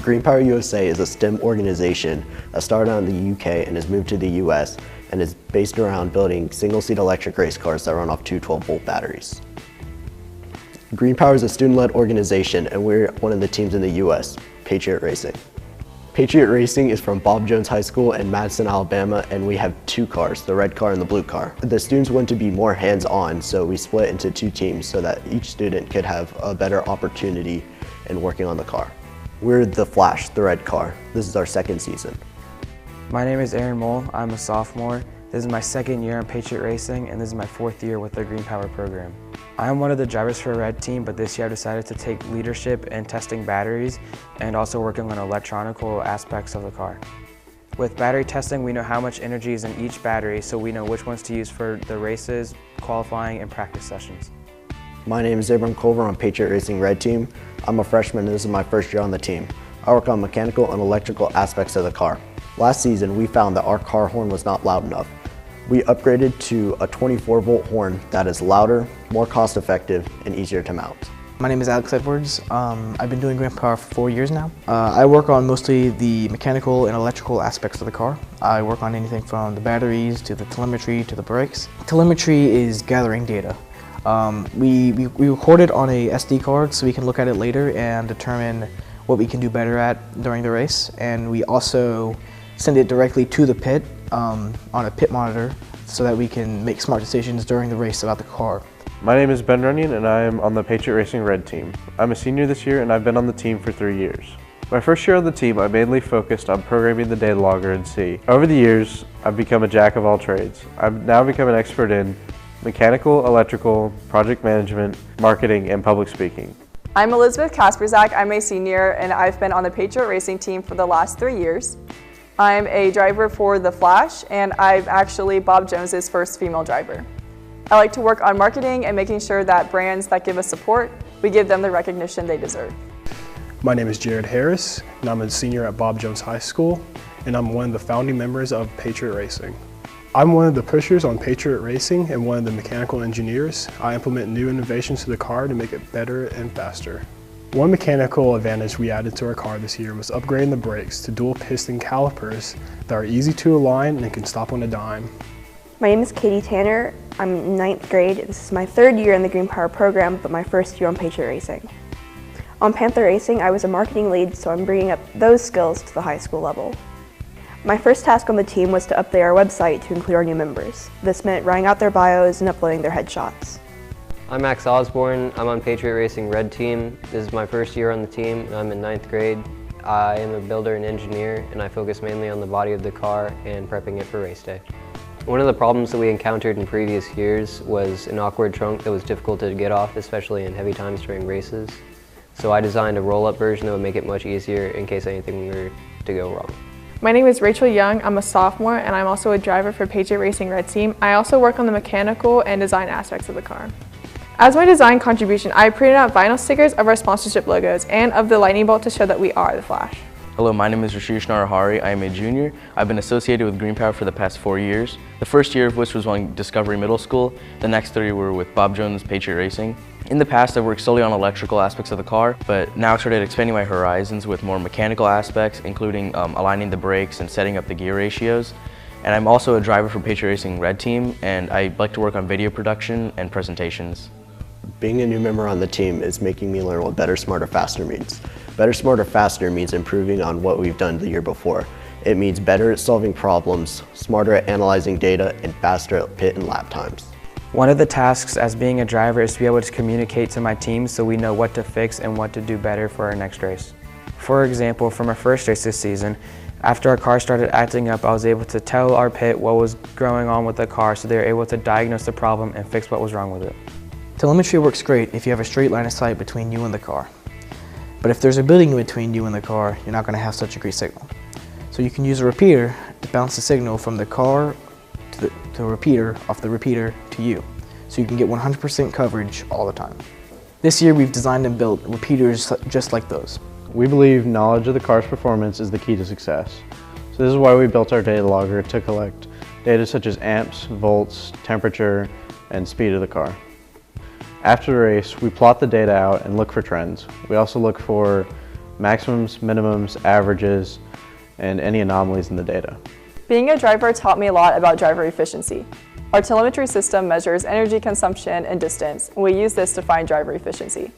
Greenpower USA is a STEM organization that started out in the UK and has moved to the US and is based around building single-seat electric race cars that run off two 12-volt batteries. Greenpower is a student-led organization and we're one of the teams in the US, Patriot Racing. Patriot Racing is from Bob Jones High School in Madison, Alabama, and we have two cars, the red car and the blue car. The students want to be more hands-on, so we split into two teams so that each student could have a better opportunity in working on the car. We're the Flash, the red car. This is our second season. My name is Aaron Mole. I'm a sophomore. This is my second year on Patriot Racing, and this is my fourth year with the Greenpower program. I am one of the drivers for a red team, but this year I decided to take leadership in testing batteries and also working on electronical aspects of the car. With battery testing, we know how much energy is in each battery, so we know which ones to use for the races, qualifying, and practice sessions. My name is Abram Culver on Patriot Racing Red Team. I'm a freshman and this is my first year on the team. I work on mechanical and electrical aspects of the car. Last season, we found that our car horn was not loud enough. We upgraded to a 24-volt horn that is louder, more cost-effective, and easier to mount. My name is Alex Edwards. I've been doing Greenpower for 4 years now. I work on mostly the mechanical and electrical aspects of the car. I work on anything from the batteries to the telemetry to the brakes. Telemetry is gathering data. We record it on a SD card so we can look at it later and determine what we can do better at during the race. And we also send it directly to the pit on a pit monitor so that we can make smart decisions during the race about the car. My name is Ben Runyon and I am on the Patriot Racing Red Team. I'm a senior this year and I've been on the team for 3 years. My first year on the team, I mainly focused on programming the data logger in C. Over the years, I've become a jack of all trades. I've now become an expert in mechanical, electrical, project management, marketing, and public speaking. I'm Elizabeth Kasperzak. I'm a senior and I've been on the Patriot Racing team for the last 3 years. I'm a driver for the Flash and I'm actually Bob Jones's first female driver. I like to work on marketing and making sure that brands that give us support, we give them the recognition they deserve. My name is Jared Harris and I'm a senior at Bob Jones High School and I'm one of the founding members of Patriot Racing. I'm one of the pushers on Patriot Racing and one of the mechanical engineers. I implement new innovations to the car to make it better and faster. One mechanical advantage we added to our car this year was upgrading the brakes to dual piston calipers that are easy to align and can stop on a dime. My name is Katie Tanner. I'm in 9th grade. This is my 3rd year in the Greenpower program, but my 1st year on Patriot Racing. On Panther Racing, I was a marketing lead, so I'm bringing up those skills to the high school level. My first task on the team was to update our website to include our new members. This meant writing out their bios and uploading their headshots. I'm Max Osborne. I'm on Patriot Racing Red Team. This is my first year on the team and I'm in 9th grade. I am a builder and engineer and I focus mainly on the body of the car and prepping it for race day. One of the problems that we encountered in previous years was an awkward trunk that was difficult to get off, especially in heavy times during races. So I designed a roll-up version that would make it much easier in case anything were to go wrong. My name is Rachel Young. I'm a sophomore and I'm also a driver for Patriot Racing Red Team. I also work on the mechanical and design aspects of the car. As my design contribution, I printed out vinyl stickers of our sponsorship logos and of the lightning bolt to show that we are the Flash. Hello, my name is Rashish Narahari. I am a junior. I've been associated with Greenpower for the past 4 years. The first year of which was on Discovery Middle School. The next 3 were with Bob Jones Patriot Racing. In the past, I've worked solely on electrical aspects of the car, but now I've started expanding my horizons with more mechanical aspects, including aligning the brakes and setting up the gear ratios. And I'm also a driver for Patriot Racing Red Team, and I like to work on video production and presentations. Being a new member on the team is making me learn what better, smarter, faster means. Better, smarter, faster means improving on what we've done the year before. It means better at solving problems, smarter at analyzing data, and faster at pit and lap times. One of the tasks as being a driver is to be able to communicate to my team so we know what to fix and what to do better for our next race. For example, from our first race this season, after our car started acting up, I was able to tell our pit what was going on with the car so they were able to diagnose the problem and fix what was wrong with it. Telemetry works great if you have a straight line of sight between you and the car. But if there's a building between you and the car, you're not going to have such a great signal. So you can use a repeater to bounce the signal from the car to the repeater, off the repeater to you. So you can get 100% coverage all the time. This year we've designed and built repeaters just like those. We believe knowledge of the car's performance is the key to success. So this is why we built our data logger to collect data such as amps, volts, temperature, and speed of the car. After the race, we plot the data out and look for trends. We also look for maximums, minimums, averages, and any anomalies in the data. Being a driver taught me a lot about driver efficiency. Our telemetry system measures energy consumption and distance, and we use this to find driver efficiency.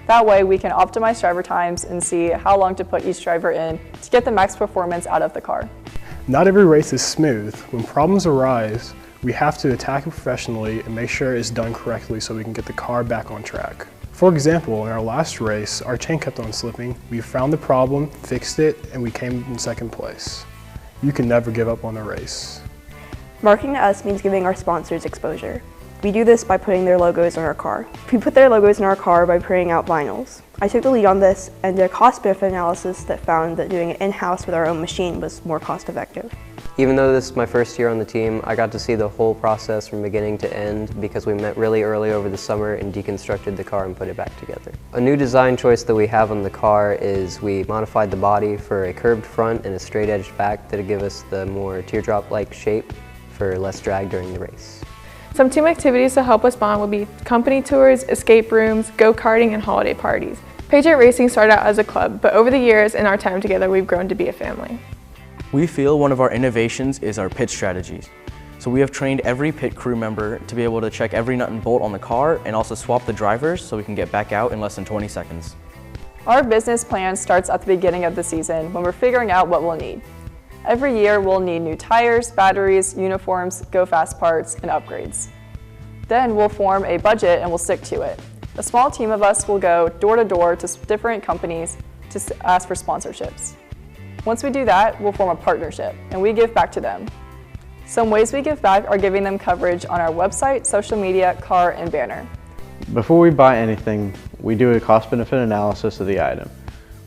That way we can optimize driver times and see how long to put each driver in to get the max performance out of the car. Not every race is smooth. When problems arise, we have to attack it professionally and make sure it's done correctly so we can get the car back on track. For example, in our last race, our chain kept on slipping. We found the problem, fixed it, and we came in second place. You can never give up on a race. Marketing to us means giving our sponsors exposure. We do this by putting their logos on our car. We put their logos in our car by printing out vinyls. I took the lead on this and did a cost-benefit analysis that found that doing it in-house with our own machine was more cost-effective. Even though this is my first year on the team, I got to see the whole process from beginning to end because we met really early over the summer and deconstructed the car and put it back together. A new design choice that we have on the car is we modified the body for a curved front and a straight-edged back that'll give us the more teardrop-like shape for less drag during the race. Some team activities to help us bond would be company tours, escape rooms, go-karting, and holiday parties. Patriot Racing started out as a club, but over the years in our time together, we've grown to be a family. We feel one of our innovations is our pit strategies. So we have trained every pit crew member to be able to check every nut and bolt on the car and also swap the drivers so we can get back out in less than 20 seconds. Our business plan starts at the beginning of the season when we're figuring out what we'll need. Every year we'll need new tires, batteries, uniforms, go-fast parts, and upgrades. Then we'll form a budget and we'll stick to it. A small team of us will go door to door to different companies to ask for sponsorships. Once we do that, we'll form a partnership and we give back to them. Some ways we give back are giving them coverage on our website, social media, car, and banner. Before we buy anything, we do a cost-benefit analysis of the item.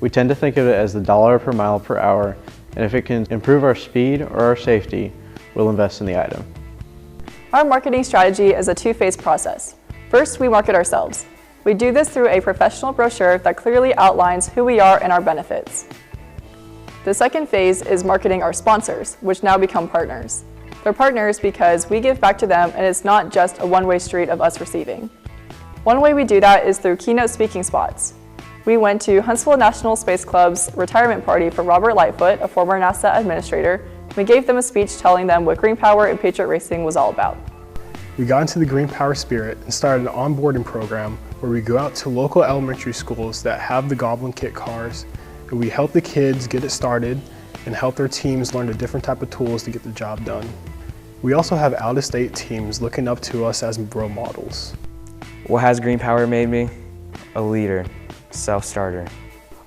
We tend to think of it as the dollar per mile per hour, and if it can improve our speed or our safety, we'll invest in the item. Our marketing strategy is a two-phase process. First, we market ourselves. We do this through a professional brochure that clearly outlines who we are and our benefits. The second phase is marketing our sponsors, which now become partners. They're partners because we give back to them and it's not just a one-way street of us receiving. One way we do that is through keynote speaking spots. We went to Huntsville National Space Club's retirement party for Robert Lightfoot, a former NASA administrator. We gave them a speech telling them what Greenpower and Patriot Racing was all about. We got into the Greenpower spirit and started an onboarding program where we go out to local elementary schools that have the Goblin Kit cars, and we help the kids get it started and help their teams learn the different type of tools to get the job done. We also have out-of-state teams looking up to us as role models. What has Greenpower made me? A leader, self-starter.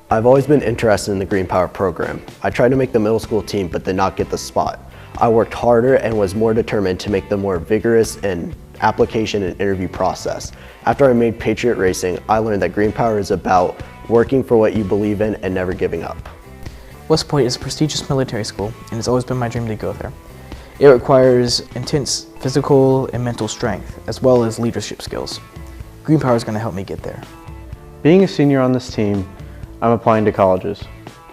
I've always been interested in the Greenpower program. I tried to make the middle school team but did not get the spot. I worked harder and was more determined to make the more vigorous and application and interview process. After I made Patriot Racing, I learned that Greenpower is about working for what you believe in and never giving up. West Point is a prestigious military school, and it's always been my dream to go there. It requires intense physical and mental strength, as well as leadership skills. Greenpower is going to help me get there. Being a senior on this team, I'm applying to colleges.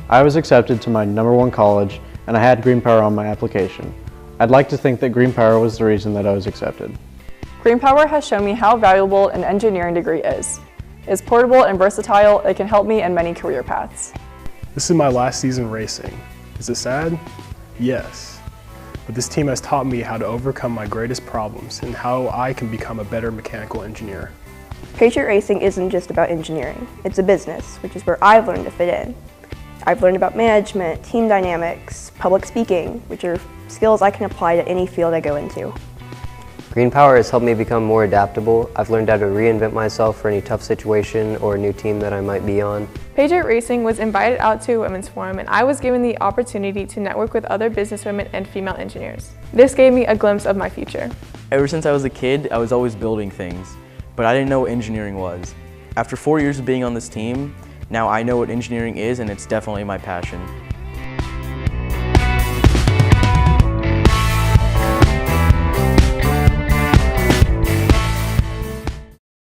I was accepted to my #1 college, and I had Greenpower on my application. I'd like to think that Greenpower was the reason that I was accepted. Greenpower has shown me how valuable an engineering degree is. It's portable and versatile. It can help me in many career paths. This is my last season racing. Is it sad? Yes. But this team has taught me how to overcome my greatest problems and how I can become a better mechanical engineer. Patriot Racing isn't just about engineering. It's a business, which is where I've learned to fit in. I've learned about management, team dynamics, public speaking, which are skills I can apply to any field I go into. Greenpower has helped me become more adaptable. I've learned how to reinvent myself for any tough situation or a new team that I might be on. Patriot Racing was invited out to a women's forum and I was given the opportunity to network with other businesswomen and female engineers. This gave me a glimpse of my future. Ever since I was a kid, I was always building things, but I didn't know what engineering was. After 4 years of being on this team, now I know what engineering is and it's definitely my passion.